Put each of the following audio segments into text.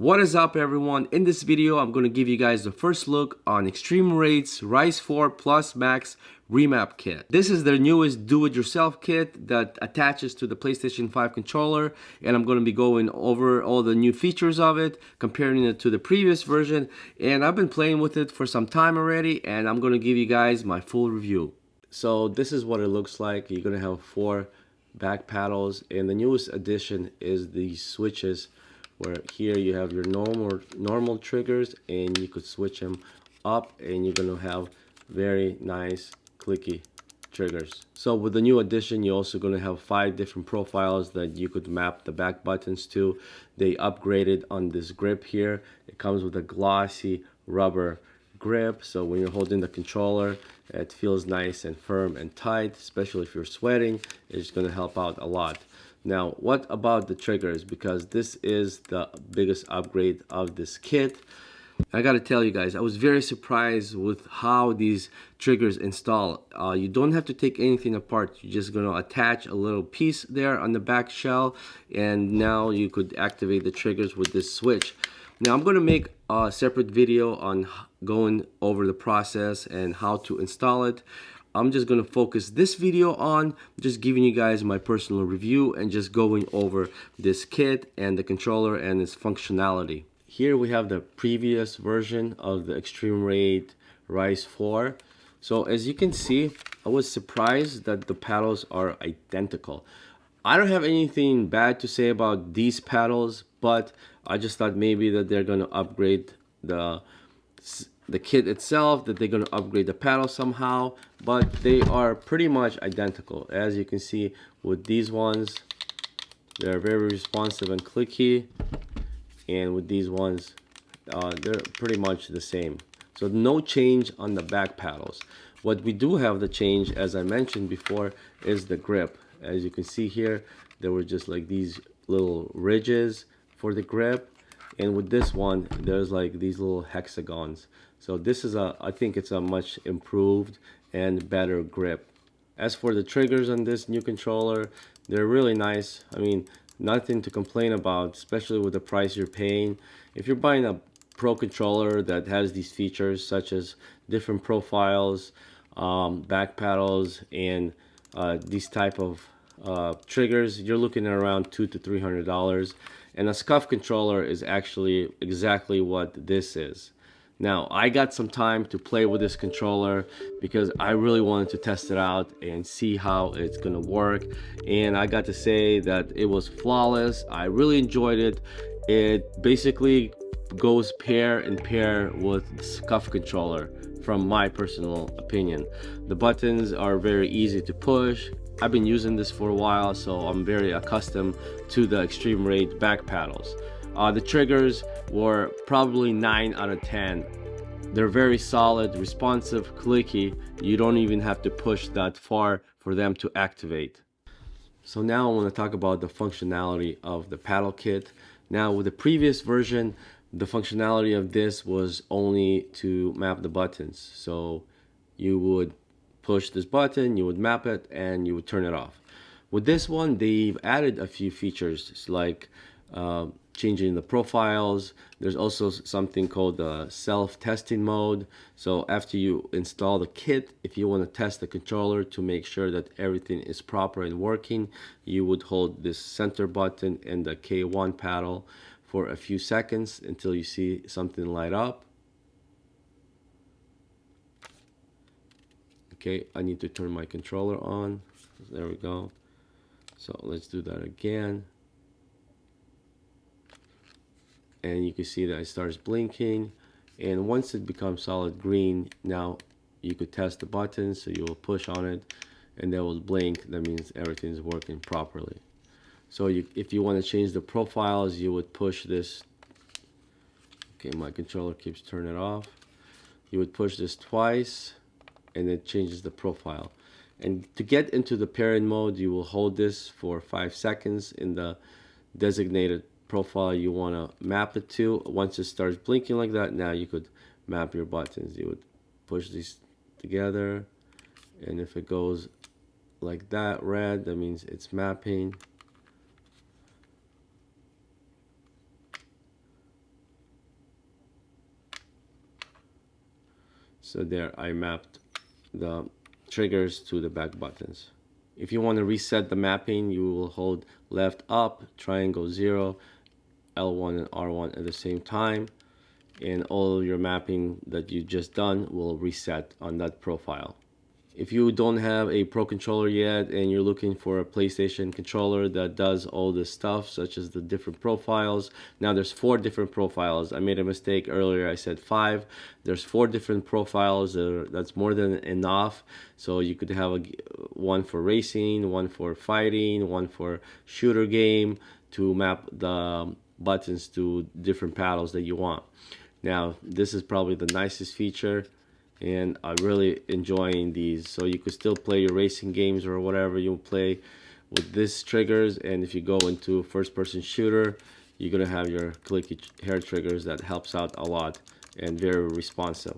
What is up, everyone? In this video I'm going to give you guys the first look on Extreme Raid's Rise 4 Plus Max Remap Kit. This is their newest do-it-yourself kit that attaches to the PlayStation 5 controller, and I'm going to be going over all the new features of it, comparing it to the previous version, and I've been playing with it for some time already, and I'm going to give you guys my full review. So this is what it looks like. You're going to have 4 back paddles, and the newest addition is the switches, where here you have your normal triggers, and you could switch them up, and you're gonna have very nice clicky triggers. So with the new addition, you're also gonna have 5 different profiles that you could map the back buttons to. They upgraded on this grip here. It comes with a glossy rubber grip, so when you're holding the controller, it feels nice and firm and tight, especially if you're sweating. It's gonna help out a lot. Now, what about the triggers? Because this is the biggest upgrade of this kit. I gotta tell you guys, I was very surprised with how these triggers install. You don't have to take anything apart. You're just gonna attach a little piece there on the back shell, and now you could activate the triggers with this switch. Now, I'm gonna make a separate video on going over the process and how to install it. I'm just going to focus this video on just giving you guys my personal review and just going over this kit and the controller and its functionality. Here we have the previous version of the Extreme Raid Rise 4. So as you can see, I was surprised that the paddles are identical. I don't have anything bad to say about these paddles, but I just thought maybe that they're going to upgrade the kit itself, that they're going to upgrade the paddle somehow, but they are pretty much identical. As you can see with these ones, they're very responsive and clicky, and with these ones they're pretty much the same. So no change on the back paddles. What we do have the change, as I mentioned before, is the grip. As you can see here, there were just like these little ridges for the grip, and with this one there's like these little hexagons. So this is I think it's a much improved and better grip. As for the triggers on this new controller, they're really nice. I mean, nothing to complain about, especially with the price you're paying. If you're buying a pro controller that has these features such as different profiles, back paddles, and these type of triggers, you're looking at around $200 to $300, and a SCUF controller is actually exactly what this is. Now, I got some time to play with this controller because I really wanted to test it out and see how it's gonna work, and I got to say that it was flawless. I really enjoyed it. It basically goes pair in pair with the SCUF controller, from my personal opinion. The buttons are very easy to push. I've been using this for a while, so I'm very accustomed to the Extreme Raid back paddles. The triggers were probably 9 out of 10. They're very solid, responsive, clicky. You don't even have to push that far for them to activate. So now I want to talk about the functionality of the paddle kit. Now, with the previous version, the functionality of this was only to map the buttons. So you would push this button, you would map it, and you would turn it off. With this one, they've added a few features like changing the profiles. There's also something called the self-testing mode. So after you install the kit, if you want to test the controller to make sure that everything is proper and working, you would hold this center button and the K1 paddle for a few seconds until you see something light up. Okay, I need to turn my controller on. There we go. So let's do that again. And you can see that it starts blinking, and once it becomes solid green, now you could test the button. So you will push on it and that will blink. That means everything is working properly. So if you want to change the profiles, you would push this. Okay, my controller keeps turning off. You would push this twice and it changes the profile. And to get into the pairing mode, you will hold this for 5 seconds in the designated profile you want to map it to. Once it starts blinking like that, now you could map your buttons. You would push these together, and if it goes like that, red, that means it's mapping. So there, I mapped the triggers to the back buttons. If you want to reset the mapping, you will hold left up, triangle 0, L1 and R1 at the same time, and all your mapping that you just done will reset on that profile. If you don't have a Pro controller yet and you're looking for a PlayStation controller that does all this stuff, such as the different profiles, now there's 4 different profiles. I made a mistake earlier, I said 5. There's 4 different profiles. That's more than enough. So you could have one for racing, one for fighting, one for shooter game, to map the buttons to different paddles that you want. Now this is probably the nicest feature, and I'm really enjoying these. So you could still play your racing games or whatever you play with these triggers, and if you go into first-person shooter, you're gonna have your clicky hair triggers. That helps out a lot and very responsive.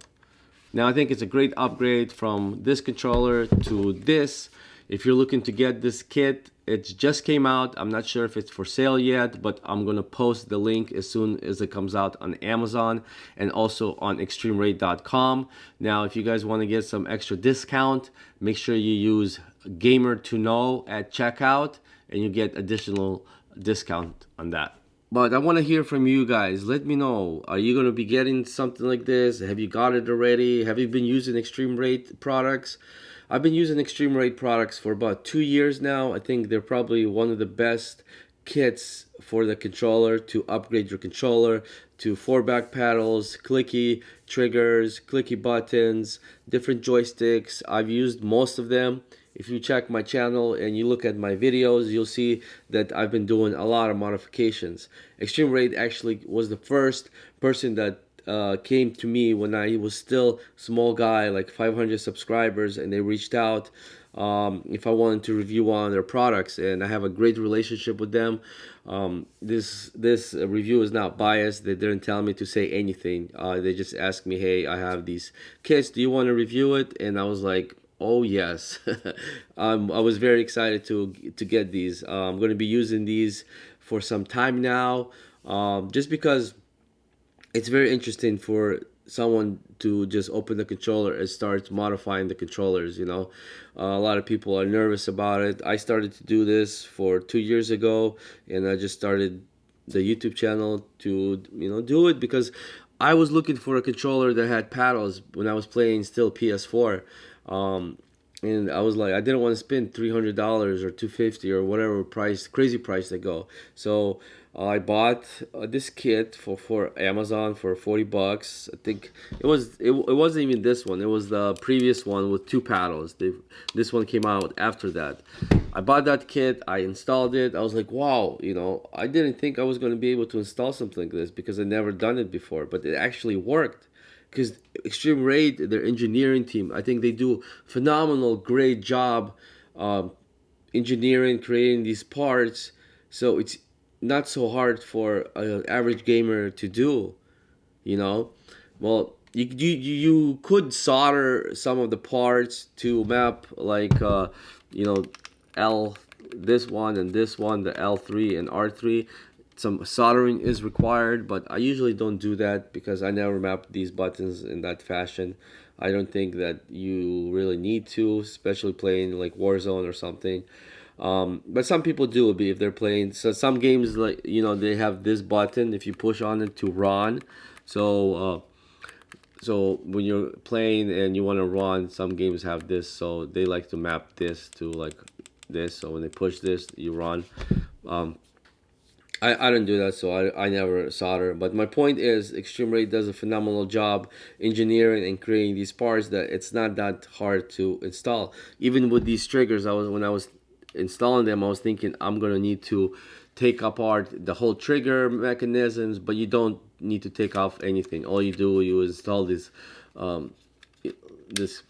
Now I think it's a great upgrade from this controller to this. If you're looking to get this kit, it just came out. I'm not sure if it's for sale yet, but I'm gonna post the link as soon as it comes out on Amazon and also on extremeraid.com. Now if you guys want to get some extra discount, make sure you use Gamer2Know at checkout and you get additional discount on that. But I want to hear from you guys. Let me know, are you going to be getting something like this? Have you got it already? Have you been using Extreme Raid products? I've been using Extreme Raid products for about 2 years now. I think they're probably one of the best kits for the controller to upgrade your controller to 4 back paddles, clicky triggers, clicky buttons, different joysticks. I've used most of them. If you check my channel and you look at my videos, you'll see that I've been doing a lot of modifications. Extreme Raid actually was the first person that came to me when I was still small guy, like 500 subscribers, and they reached out if I wanted to review one of their products, and I have a great relationship with them. This review is not biased. They didn't tell me to say anything. They just asked me, hey, I have these kits, do you want to review it? And I was like, oh yes. I was very excited to get these. I'm going to be using these for some time now, just because it's very interesting for someone to just open the controller and start modifying the controllers, you know. A lot of people are nervous about it. I started to do this for 2 years ago, and I just started the YouTube channel to, you know, do it because I was looking for a controller that had paddles when I was playing still PS4. And I was like, I didn't want to spend $300 or $250 or whatever price, crazy price they go. So I bought this kit for Amazon for 40 bucks. I think it wasn't even this one. It was the previous one with 2 paddles. This one came out after that. I bought that kit. I installed it. I was like, wow, you know, I didn't think I was going to be able to install something like this because I never done it before, but it actually worked. Because Extreme Raid, their engineering team, I think they do phenomenal, great job engineering, creating these parts. So it's not so hard for an average gamer to do, you know. Well, you could solder some of the parts to map, like you know, this one and this one, the L3 and R3. Some soldering is required, but I usually don't do that because I never map these buttons in that fashion. I don't think that you really need to, especially playing like Warzone or something. But some people do if they're playing. So some games, like, you know, they have this button if you push on it to run. So so when you're playing and you want to run, some games have this, so they like to map this to like this. So when they push this, you run. I don't do that, so I never solder. But my point is, Extreme Raid does a phenomenal job engineering and creating these parts that it's not that hard to install. Even with these triggers, when I was installing them, I was thinking I'm gonna need to take apart the whole trigger mechanisms, but you don't need to take off anything. All you do, you install this this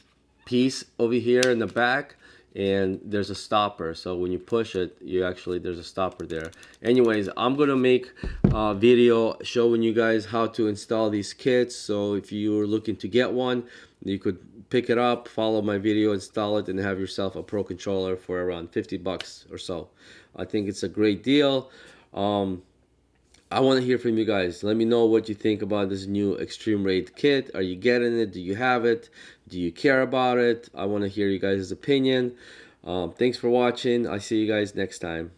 piece over here in the back, and there's a stopper, so when you push it, there's a stopper there. Anyways, I'm gonna make a video showing you guys how to install these kits. So if you're looking to get one, you could pick it up, follow my video, install it, and have yourself a Pro controller for around 50 bucks or so. I think it's a great deal. I want to hear from you guys. Let me know what you think about this new Extreme Raid kit. Are you getting it? Do you have it? Do you care about it? I want to hear you guys' opinion. Thanks for watching. I'll see you guys next time.